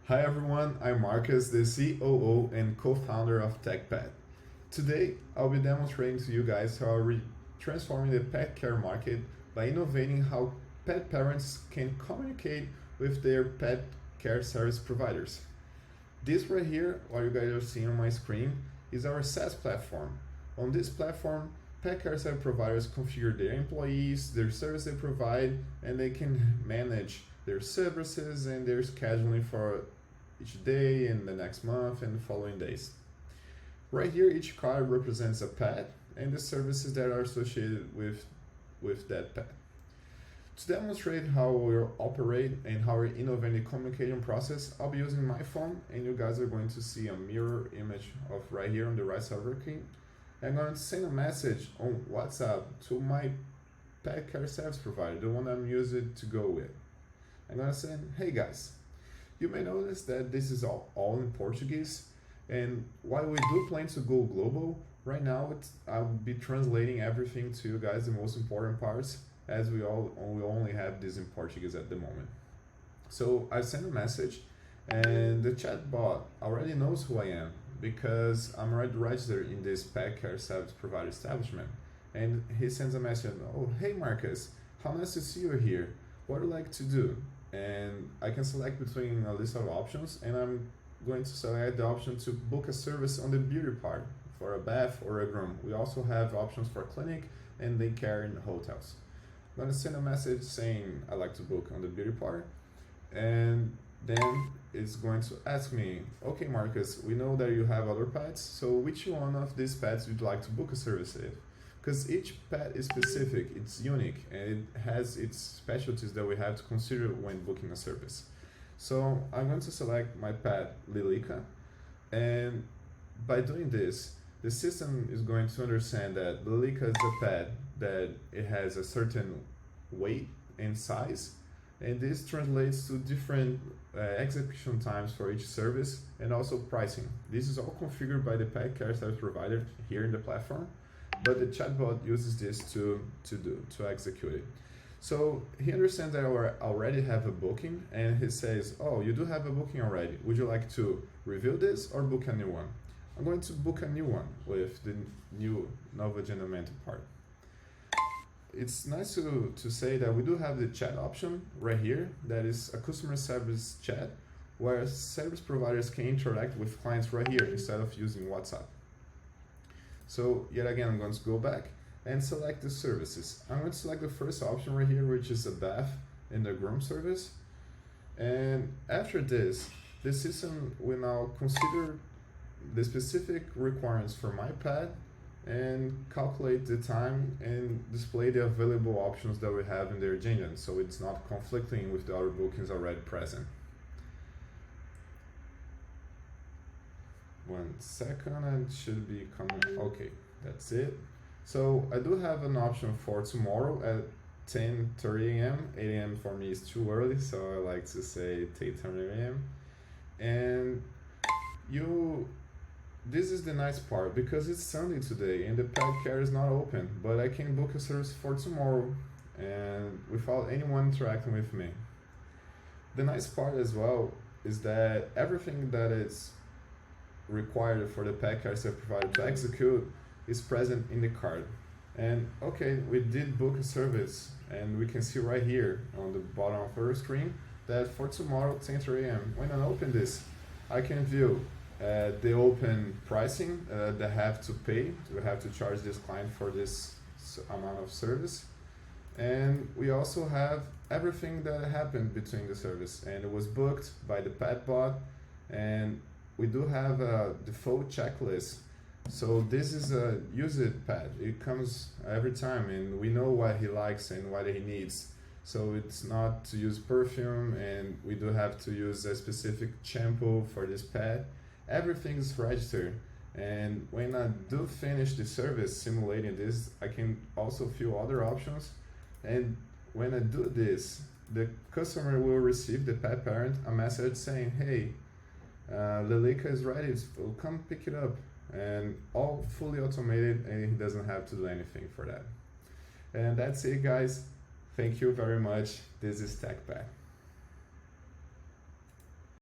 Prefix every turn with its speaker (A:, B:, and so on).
A: Hi everyone, I'm Marcus, the COO and co-founder of TechPet. Today, I'll be demonstrating to you guys how we're transforming the pet care market by innovating how pet parents can communicate with their pet care service providers. This right here, what you guys are seeing on my screen, is our SaaS platform. On this platform, pet care service providers configure their employees, their service they provide, and they can manage their services and their scheduling for each day and the next month and the following days. Right here, each card represents a pet and the services that are associated with that pet. To demonstrate how we operate and how we innovate the communication process, I'll be using my phone, and you guys are going to see a mirror image of right here on the right side of your screen. I'm going to send a message on WhatsApp to my pet care service provider, the one I'm using to go with. I'm going to say, hey guys, you may notice that this is all in Portuguese, and while we do plan to go global, right now I'll be translating everything to you guys, the most important parts, as we only have this in Portuguese at the moment. So I sent a message, and the chatbot already knows who I am because I'm already registered in this pet care service provider establishment. And he sends a message, oh, hey Marcus, how nice to see you here. What would you like to do? And I can select between a list of options, and I'm going to select the option to book a service on the beauty part for a bath or a groom. We also have options for clinic and daycare in hotels. I'm going to send a message saying I like to book on the beauty part, and then it's going to ask me, okay Marcus, we know that you have other pets, so which one of these pets would you like to book a service with? Because each pet is specific, it's unique, and it has its specialties that we have to consider when booking a service. So I'm going to select my pet Lilica, and by doing this, the system is going to understand that Lilica is a pet that it has a certain weight and size, and this translates to different execution times for each service and also pricing. This is all configured by the pet care service provider here in the platform, but the chatbot uses this to execute it. So he understands that I already have a booking, and he says, oh, you do have a booking already. Would you like to review this or book a new one? I'm going to book a new one with the new Novo Agendamento part. It's nice to say that we do have the chat option right here, that is a customer service chat, where service providers can interact with clients right here instead of using WhatsApp. So yet again, I'm going to go back and select the services. I'm going to select the first option right here, which is a bath and the groom service. And after this, the system will now consider the specific requirements for my pet and calculate the time and display the available options that we have in their agenda, so it's not conflicting with the other bookings already present. 1 second, and it should be coming. Okay, that's it. So I do have an option for tomorrow at 10:30 a.m. 8 a.m. for me is too early, so I like to say 10:30 a.m. And this is the nice part, because it's Sunday today and the pet care is not open, but I can book a service for tomorrow and without anyone interacting with me. The nice part as well is that everything that is required for the pet care service provider to execute is present in the card. And okay, we did book a service, and we can see right here on the bottom of our screen that for tomorrow 10:30 a.m. when I open this, I can view the open pricing they have to pay. We have to charge this client for this amount of service, and we also have everything that happened between the service, and it was booked by the pet bot, and we do have a default checklist. So this is a used pet. It comes every time, and we know what he likes and what he needs. So it's not to use perfume, and we do have to use a specific shampoo for this pet. Everything is registered, and when I do finish the service simulating this, I can also fill other options. And when I do this, the customer will receive, the pet parent, a message saying, hey, Lilica is ready, so come pick it up. And all fully automated, and he doesn't have to do anything for that. And that's it, guys. Thank you very much. This is TechPet.